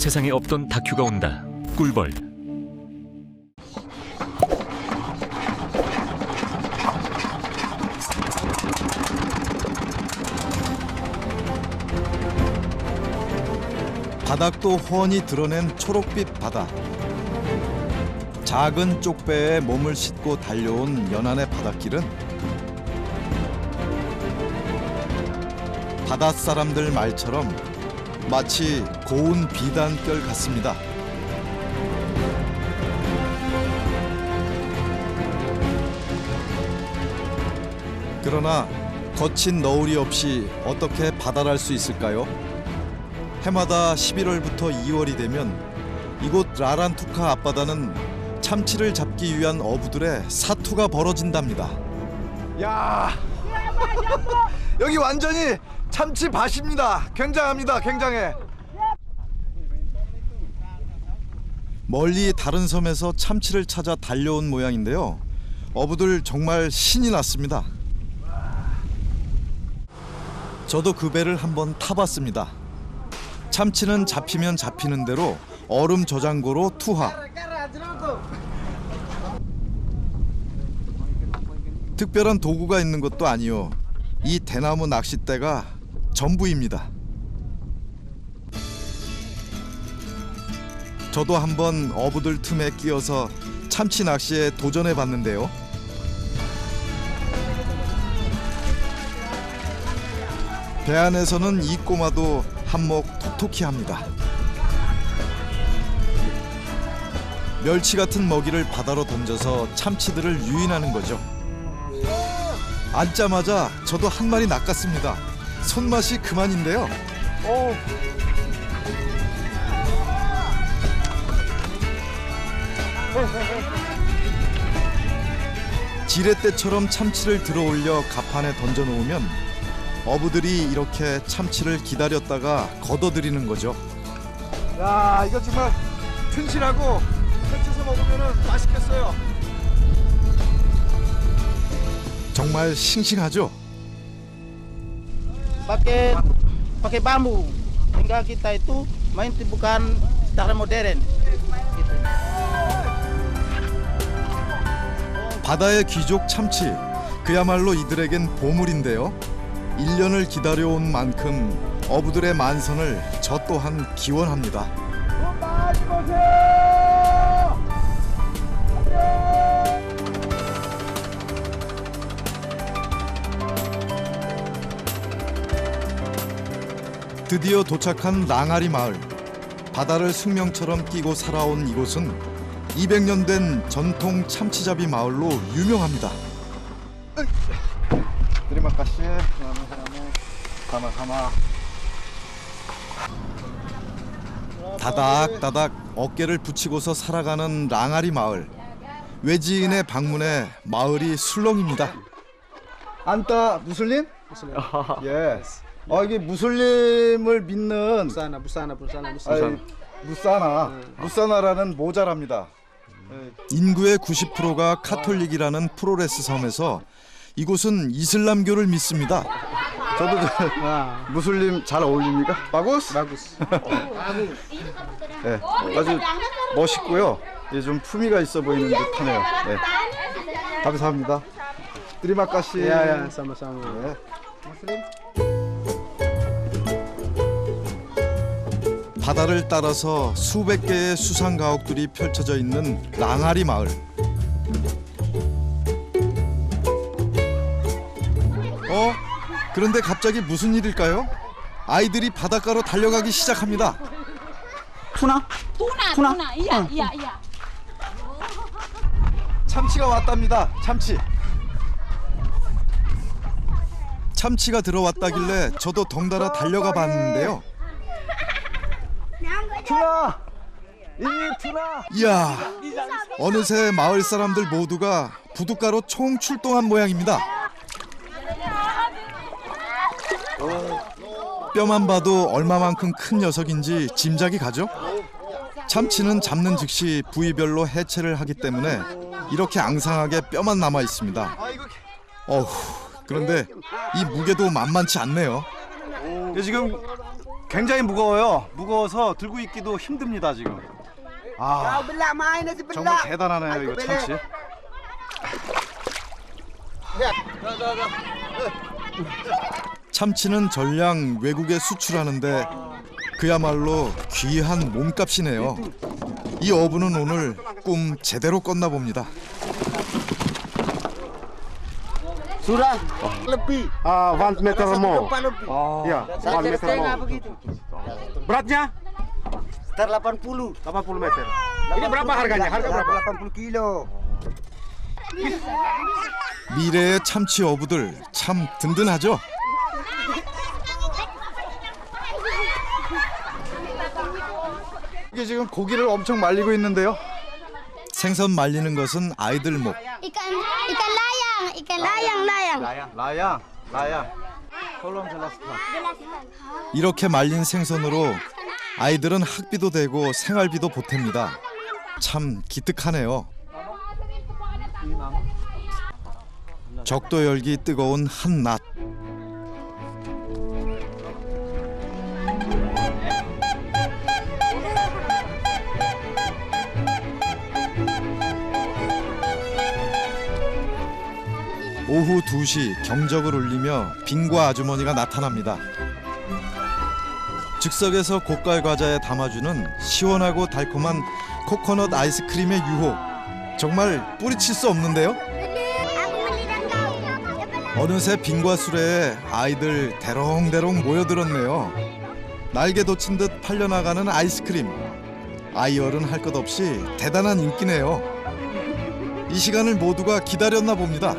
세상에 없던 다큐가 온다. 꿀벌. 바닥도 훤히 드러낸 초록빛 바다. 작은 쪽배에 몸을 싣고 달려온 연안의 바닷길은 바닷사람들 말처럼 마치 고운 비단결 같습니다. 그러나 거친 너울이 없이 어떻게 바다를 할 수 있을까요? 해마다 11월부터 2월이 되면 이곳 라란투카 앞바다는 참치를 잡기 위한 어부들의 사투가 벌어진답니다. 야, 여기 완전히 참치 밭입니다. 굉장합니다. 굉장해. 멀리 다른 섬에서 참치를 찾아 달려온 모양인데요. 어부들 정말 신이 났습니다. 저도 그 배를 한번 타봤습니다. 참치는 잡히면 잡히는 대로 얼음 저장고로 투하. 특별한 도구가 있는 것도 아니요. 이 대나무 낚싯대가 전부입니다. 저도 한번 어부들 틈에 끼어서 참치 낚시에 도전해 봤는데요. 배 안에서는 이 꼬마도 한몫 톡톡히 합니다. 멸치 같은 먹이를 바다로 던져서 참치들을 유인하는 거죠. 앉자마자 저도 한 마리 낚았습니다. 손맛이 그만인데요. 지렛대처럼 참치를 들어올려 갑판에 던져놓으면 어부들이 이렇게 참치를 기다렸다가 걷어들이는 거죠. 야, 이거 정말 튼실하고 데쳐서 먹으면 맛있겠어요. 정말 싱싱하죠? pakai bambu sehingga kita itu main bukan cara modern. 바다의 귀족 참치, 그야말로 이들에겐 보물인데요. 1년을 기다려온 만큼 어부들의 만선을 저 또한 기원합니다. 드디어 도착한 랑아리 마을. 바다를 숙명처럼 끼고 살아온 이곳은 200년 된 전통 참치잡이 마을로 유명합니다. Terima kasih. Sama-sama. 다닥다닥 어깨를 붙이고서 살아가는 랑아리 마을. 외지인의 방문에 마을이 술렁입니다. 안타 무슬림? Muslim. Yes. 이게 무슬림을 믿는 Busana. 무사나라는 모자랍니다. 인구의 90%가 카톨릭이라는 프로레스 섬에서 이곳은 이슬람교를 믿습니다. 저도 무슬림 잘 어울립니까? 바구스? Bagus. 네, 아주 멋있고요. 예, 좀 품위가 있어 보이는 듯하네요. 네. 감사합니다. Terima kasih. Ya, sama-sama. 네. 바다를 따라서 수백 개의 수상 가옥들이 펼쳐져 있는 랑아리 마을. 그런데 갑자기 무슨 일일까요? 아이들이 바닷가로 달려가기 시작합니다. Tuna, iya. 참치가 왔답니다. 참치가 들어왔다길래 저도 덩달아 달려가 봤는데요. 투나! 이야, 어느새 마을 사람들 모두가 부둣가로 총 출동한 모양입니다. 뼈만 봐도 얼마만큼 큰 녀석인지 짐작이 가죠? 참치는 잡는 즉시 부위별로 해체를 하기 때문에 이렇게 앙상하게 뼈만 남아 있습니다. 그런데 이 무게도 만만치 않네요. 지금 굉장히 무거워요. 무거워서 들고 있기도 힘듭니다 지금. 아, 정말 대단하네요 이거 참치. 참치는 전량 외국에 수출하는데 그야말로 귀한 몸값이네요. 이 어부는 오늘 꿈 제대로 꿨나 봅니다. Sudah lebih. 1 meter more. Oh. Ya, 1 meter Setengah more. begitu. Beratnya Sekitar 80. 80 meter. Ini berapa harganya? Harga berapa? 80 kilo. 미래의 참치 어부들 참 든든하죠? 이게 지금 고기를 엄청 말리고 있는데요. 생선 말리는 것은 아이들 목. ikan layang. 라양. Tolong jelaskan. 이렇게 말린 생선으로 아이들은 학비도 되고 생활비도 보탭니다. 참 기특하네요. 적도 열기 뜨거운 한낮. 오후 2시 경적을 울리며 빙과 아주머니가 나타납니다. 즉석에서 고깔 과자에 담아주는 시원하고 달콤한 코코넛 아이스크림의 유혹. 정말 뿌리칠 수 없는데요? 어느새 빙과 수레에 아이들 대롱대롱 모여들었네요. 날개 돋친 듯 팔려나가는 아이스크림. 아이 어른 할 것 없이 대단한 인기네요. 이 시간을 모두가 기다렸나 봅니다.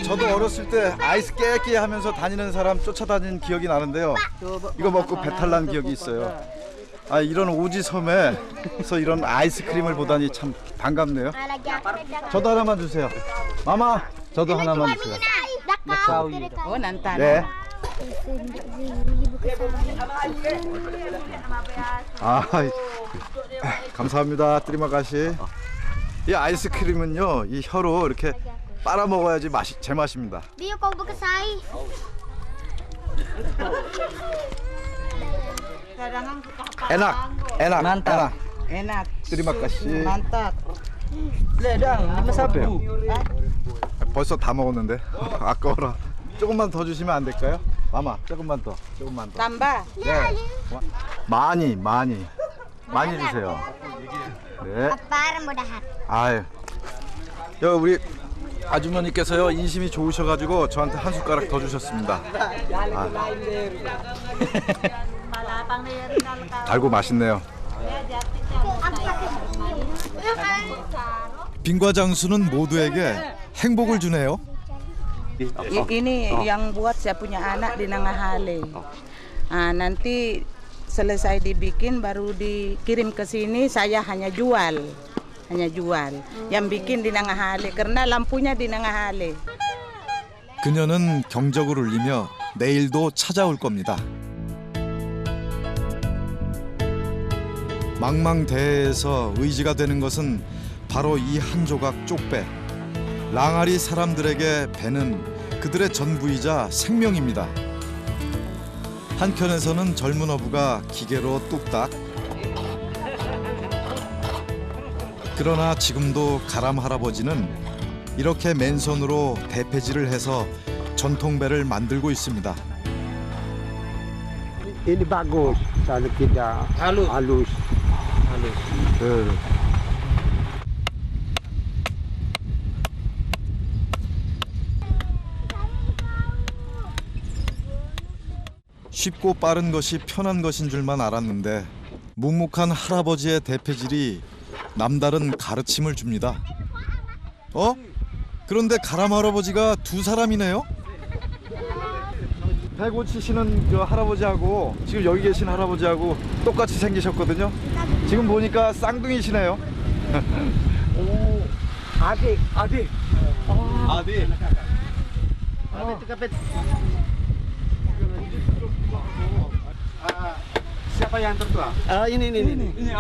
저도 어렸을 때 아이스 깨끼 하면서 다니는 사람 쫓아다니는 기억이 나는데요. 이거 먹고 배탈 난 기억이 있어요. 아, 이런 오지섬에서 이런 아이스크림을 보다니 참 반갑네요. 저도 하나만 주세요. 마마, 저도 하나만 주세요. Oh, nanti. 네. 아, 감사합니다. 뜨리마가시. 이 아이스크림은요, 이 혀로 이렇게 빨아 먹어야지 제맛입니다. Dia kau berkesai. 에낙. Mantap. Enak. 뜨리마가시. Mantap. Ledang 51. 벌써 다 먹었는데 아까워라. 조금만 더 주시면 안 될까요? 마마, 조금만 더. Tambah. 네. 많이 주세요. 네. Apar mudahan. 아유. 여 우리 아주머니께서요 인심이 좋으셔가지고 저한테 한 숟가락 더 주셨습니다. 달고 맛있네요. 빙과 장수는 모두에게 행복을 주네요. Ini yang buat saya punya anak di Nangahale. Nanti selesai dibikin baru dikirim ke sini, saya hanya jual. Yang bikin di Nangahale karena lampunya di Nangahale. 그녀는 경적을 울리며 내일도 찾아올 겁니다. 망망대해에서 의지가 되는 것은 바로 이 한 조각 쪽배. 랑아리 사람들에게 배는 그들의 전부이자 생명입니다. 한켠에서는 젊은 어부가 기계로 뚝딱. 그러나 지금도 가람 할아버지는 이렇게 맨손으로 대패질을 해서 전통배를 만들고 있습니다. Ini bagus. Kalau kita halus. 쉽고 빠른 것이 편한 것인 줄만 알았는데 묵묵한 할아버지의 대패질이 남다른 가르침을 줍니다. 그런데 가람 할아버지가 두 사람이네요? 배 고치시는 저 할아버지하고 지금 여기 계신 할아버지하고 똑같이 생기셨거든요. 지금 보니까 쌍둥이시네요. Adik. 아디. Siapa yang tertua? Ini.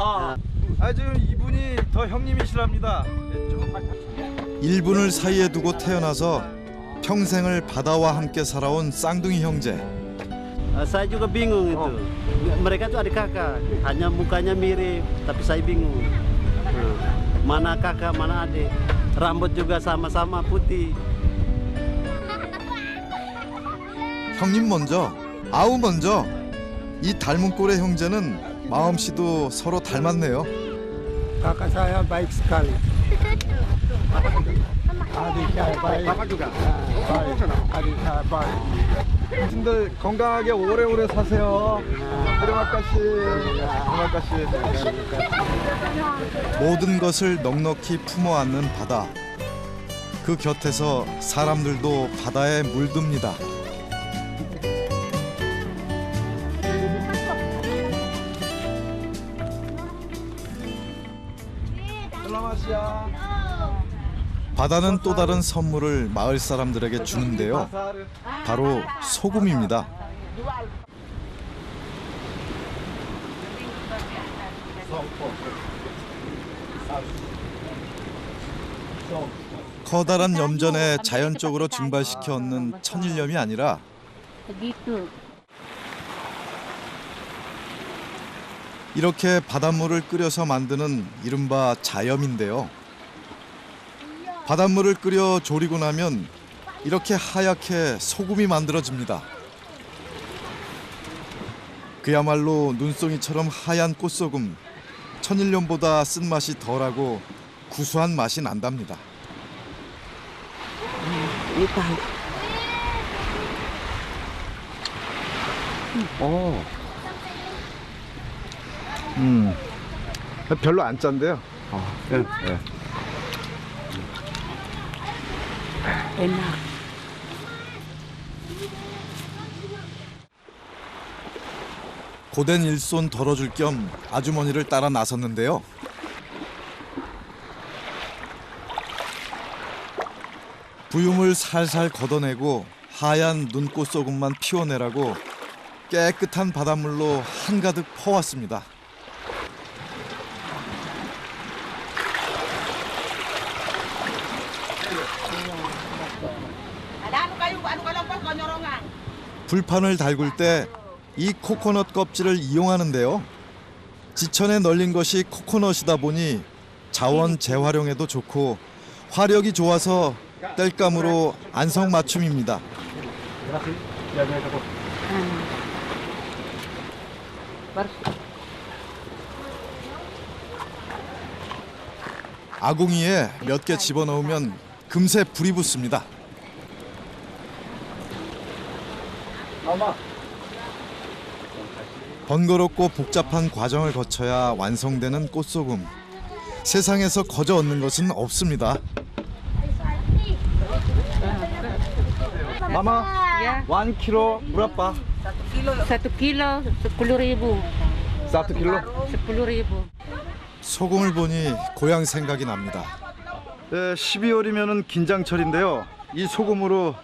아, 지금 이분이 더 형님이시랍니다. 일분을 사이에 두고 태어나서 평생을 바다와 함께 살아온 쌍둥이 형제. Saya juga bingung itu. Mereka tuh adik kakak, hanya mukanya mirip, tapi saya bingung. Mana kakak, mana adik. Rambut juga sama-sama putih. 형님 먼저, 아우 먼저. 이 닮은 꼴의 형제는 마음씨도 서로 닮았네요. Kakak saya baik sekali. Adik saya baik. Bapak juga? Baik. Adik saya baik. 당신들 건강하게 오래오래 사세요. 드라마까씨. 모든 것을 넉넉히 품어 안는 바다. 그 곁에서 사람들도 바다에 물듭니다. 바다는 또 다른 선물을 마을 사람들에게 주는데요. 바로 소금입니다. 커다란 염전에 자연적으로 증발시켜 얻는 천일염이 아니라 이렇게 바닷물을 끓여서 만드는 이른바 자염인데요. 바닷물을 끓여 졸이고 나면 이렇게 하얗게 소금이 만들어집니다. 그야말로 눈송이처럼 하얀 꽃소금, 천일염보다 쓴맛이 덜하고 구수한 맛이 난답니다. 별로 안 짠데요. 고된 일손 덜어줄 겸 아주머니를 따라 나섰는데요. 부윰을 살살 걷어내고 하얀 눈꽃 소금만 피워내라고 깨끗한 바닷물로 한가득 퍼왔습니다. 불판을 달굴 때 이 코코넛 껍질을 이용하는데요. 지천에 널린 것이 코코넛이다 보니 자원 재활용에도 좋고 화력이 좋아서 땔감으로 안성맞춤입니다. 아궁이에 몇 개 집어넣으면 금세 불이 붙습니다. 번거롭고 복잡한 과정을 거쳐야 완성되는 꽃소금. 세상에서 거저 얻는 것은 없습니다. 마마, 1kg berapa? 1 kilo 10.000. 1kg? 10.000. 소금을 보니 고향 생각이 납니다. 12월이면은 긴장철인데요. 이 소금으로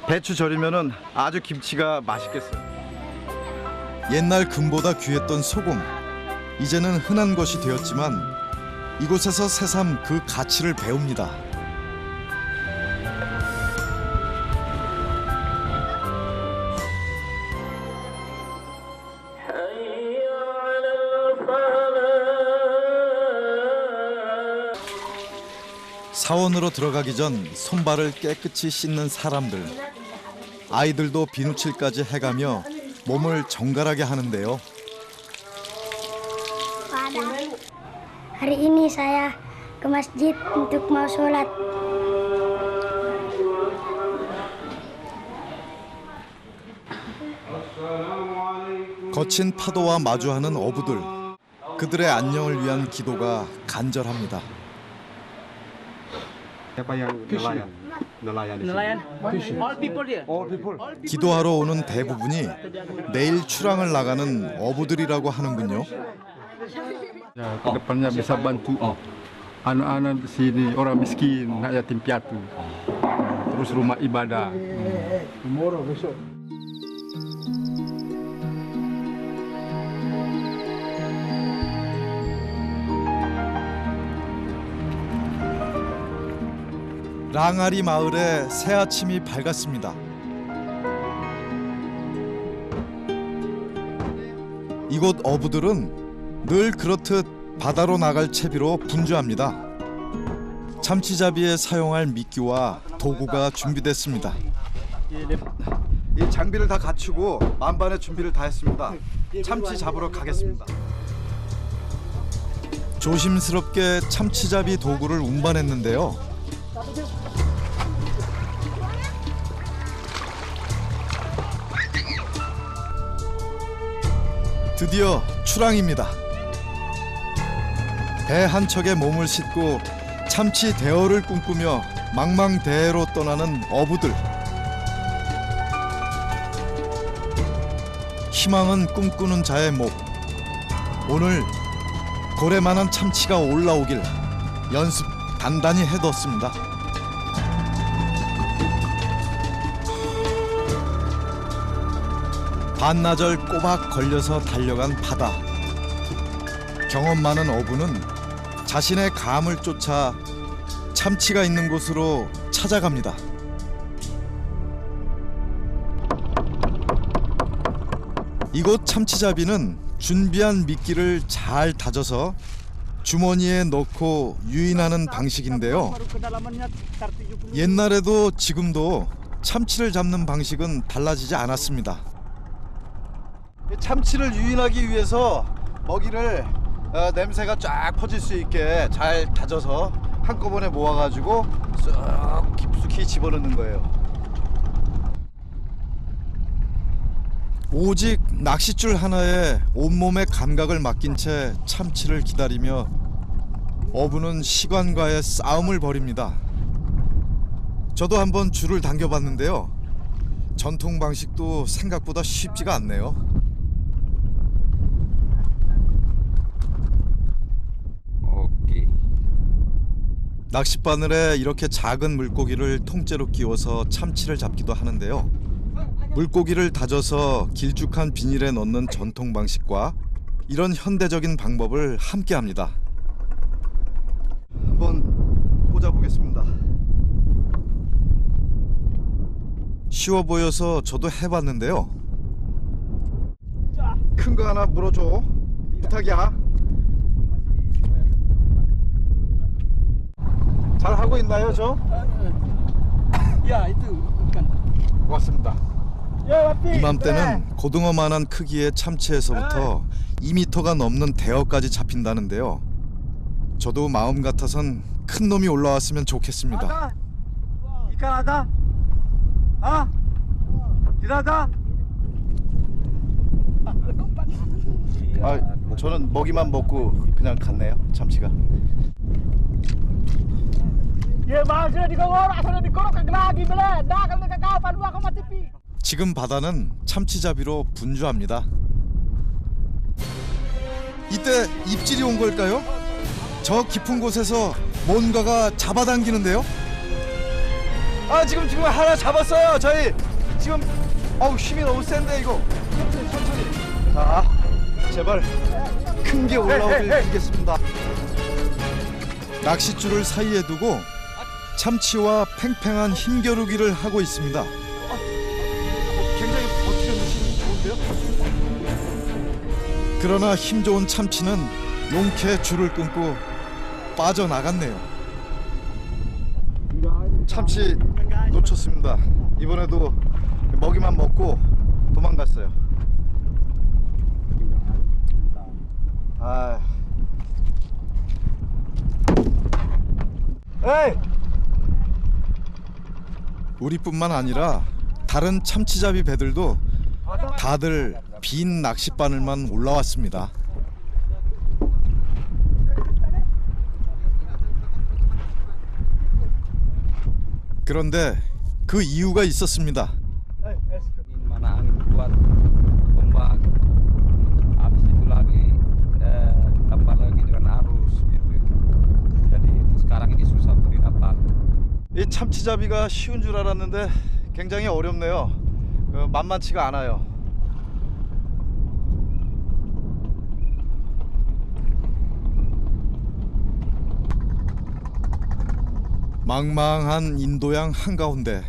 배추 절이면은 아주 김치가 맛있겠어요. 옛날 금보다 귀했던 소금. 이제는 흔한 것이 되었지만 이곳에서 새삼 그 가치를 배웁니다. 사원으로 들어가기 전 손발을 깨끗이 씻는 사람들. 아이들도 비누칠까지 해가며 몸을 정갈하게 하는데요. Hari ini saya ke masjid untuk mau sholat. 거친 파도와 마주하는 어부들. 그들의 안녕을 위한 기도가 간절합니다. 기도하러 오는 대부분이 내일 출항을 나가는 어부들이라고 하는군요. Ya, kedepannya bisa bantu anak-anak di sini, orang miskin, anak yatim piatu, terus rumah ibadah. 랑아리 마을에 새 아침이 밝았습니다. 이곳 어부들은 늘 그렇듯 바다로 나갈 채비로 분주합니다. 참치잡이에 사용할 미끼와 도구가 준비됐습니다. 이 장비를 다 갖추고 만반의 준비를 다 했습니다. 참치 잡으러 가겠습니다. 조심스럽게 참치잡이 도구를 운반했는데요. 드디어 출항입니다. 배 한 척에 몸을 싣고 참치 대어를 꿈꾸며 망망대해로 떠나는 어부들. 희망은 꿈꾸는 자의 목. 오늘 고래만한 참치가 올라오길 연습 단단히 해뒀습니다. 반나절 꼬박 걸려서 달려간 바다. 경험 많은 어부는 자신의 감을 쫓아 참치가 있는 곳으로 찾아갑니다. 이곳 참치잡이는 준비한 미끼를 잘 다져서 주머니에 넣고 유인하는 방식인데요. 옛날에도 지금도 참치를 잡는 방식은 달라지지 않았습니다. 참치를 유인하기 위해서 먹이를 냄새가 쫙 퍼질 수 있게 잘 다져서 한꺼번에 모아가지고 쏙 깊숙이 집어넣는 거예요. 오직 낚싯줄 하나에 온몸의 감각을 맡긴 채 참치를 기다리며 어부는 시간과의 싸움을 벌입니다. 저도 한번 줄을 당겨봤는데요. 전통 방식도 생각보다 쉽지가 않네요. 낚싯바늘에 이렇게 작은 물고기를 통째로 끼워서 참치를 잡기도 하는데요. 물고기를 다져서 길쭉한 비닐에 넣는 전통 방식과 이런 현대적인 방법을 함께합니다. 한번 꽂아보겠습니다. 쉬워 보여서 저도 해봤는데요. 큰 거 하나 물어줘. 부탁이야. 잘 하고 있나요, 저? 고맙습니다. 이맘때는 고등어만한 크기의 참치에서부터 2m가 넘는 대어까지 잡힌다는데요. 저도 마음 같아선 큰 놈이 올라왔으면 좋겠습니다. 이까하다. 아, 기다다. 아, 저는 먹이만 먹고 그냥 갔네요, 참치가. 지금 바다는 참치잡이로 분주합니다. 이때 입질이 온 걸까요? 저 깊은 곳에서 뭔가가 잡아당기는데요. 아, 지금 하나 잡았어요. 저희 지금 힘이 너무 센데 이거. 천천히. 자, 제발 큰 게 올라오길 빌겠습니다. 낚싯줄을 사이에 두고 참치와 팽팽한 힘겨루기를 하고 있습니다. 굉장히 버티는 느낌이 좋은데요? 그러나 힘 좋은 참치는 용케 줄을 끊고 빠져나갔네요. 참치 놓쳤습니다. 이번에도 먹이만 먹고 도망갔어요. 아, 에이! 우리뿐만 아니라 다른 참치잡이 배들도 다들 빈 낚싯바늘만 올라왔습니다. 그런데 그 이유가 있었습니다. mana angin kuat ombak habis itu lagi tambah lagi dengan arus gitu jadi sekarang ini susah untuk didapat. 이 참치잡이가 쉬운 줄 알았는데 굉장히 어렵네요. 만만치가 않아요. 망망한 인도양 한가운데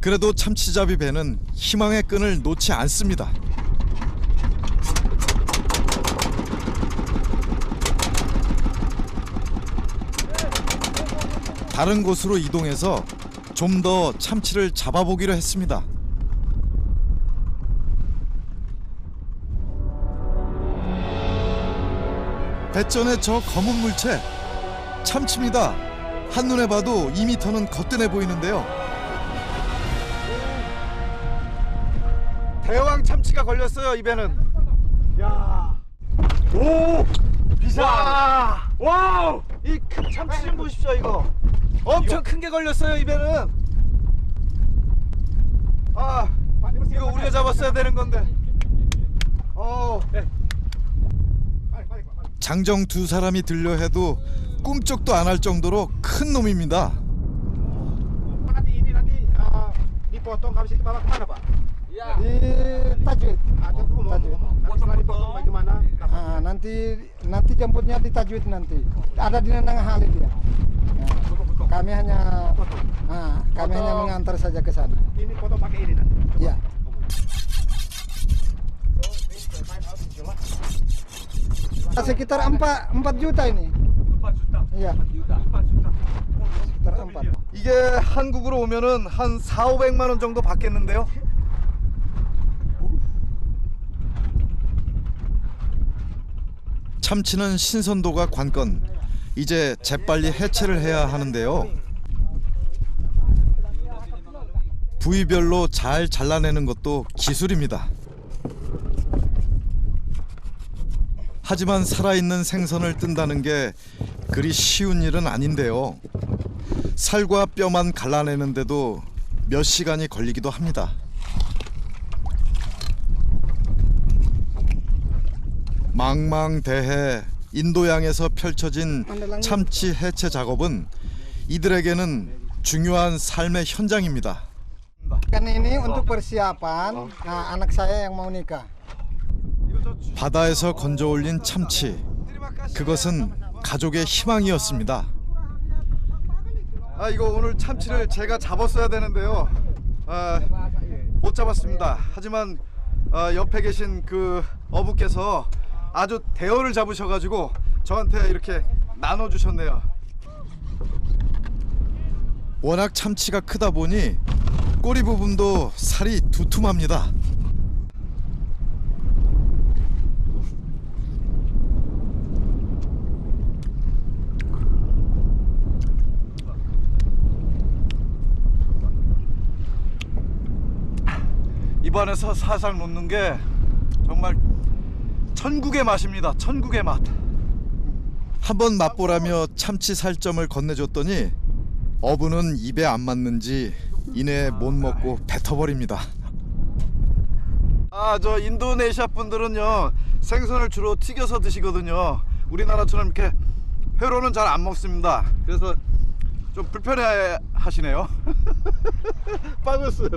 그래도 참치잡이 배는 희망의 끈을 놓지 않습니다. 다른 곳으로 이동해서 좀 더 참치를 잡아보기로 했습니다. 배전의 저 검은 물체, 참치입니다. 한눈에 봐도 2m는 거뜬해 보이는데요. 대왕 참치가 걸렸어요, 입에는. 야. 오! 비상! 와우! 이 큰 참치 좀 보십시오, 이거. 엄청 큰 게 걸렸어요, 입에는. 아, 이거 우리가 잡았어야 되는 건데. 장정 두 사람이 들려 해도 꿈쩍도 안 할 정도로 큰 놈입니다. dipotong habis itu bawa kemana Pak? Di Tajwid. Setelah dipotong bagaimana? Nanti jemputnya di Tajwid nanti. Ada di Nenang Hali dia. Kami hanya mengantar saja ke sana. Ini potong pakai ini nanti. Ya. Sekitar 4 juta ini. 4 juta? Iya. 4 juta. Sekitar 4. 이게 한국으로 오면은 한 400~500만 원 정도 받겠는데요. 참치는 신선도가 관건. 이제 재빨리 해체를 해야 하는데요. 부위별로 잘 잘라내는 것도 기술입니다. 하지만 살아있는 생선을 뜬다는 게 그리 쉬운 일은 아닌데요. 살과 뼈만 갈라내는데도 몇 시간이 걸리기도 합니다. 망망대해 인도양에서 펼쳐진 참치 해체 작업은 이들에게는 중요한 삶의 현장입니다. Kan ini untuk persiapan anak saya yang mau nikah. 바다에서 건져 올린 참치, 그것은 가족의 희망이었습니다. 아, 이거 오늘 참치를 제가 잡았어야 되는데요. 못 잡았습니다. 하지만 옆에 계신 그 어부께서 아주 대어를 잡으셔가지고 저한테 이렇게 나눠주셨네요. 워낙 참치가 크다 보니 꼬리 부분도 살이 두툼합니다. 입안에서 살살 녹는 게 정말 천국의 맛입니다. 천국의 맛. 한번 맛보라며 참치 살점을 건네줬더니 어부는 입에 안 맞는지 이내 못 먹고 뱉어버립니다. 저 인도네시아 분들은요 생선을 주로 튀겨서 드시거든요. 우리나라처럼 이렇게 회로는 잘 안 먹습니다. 그래서 좀 불편해 하시네요. 빠졌어요.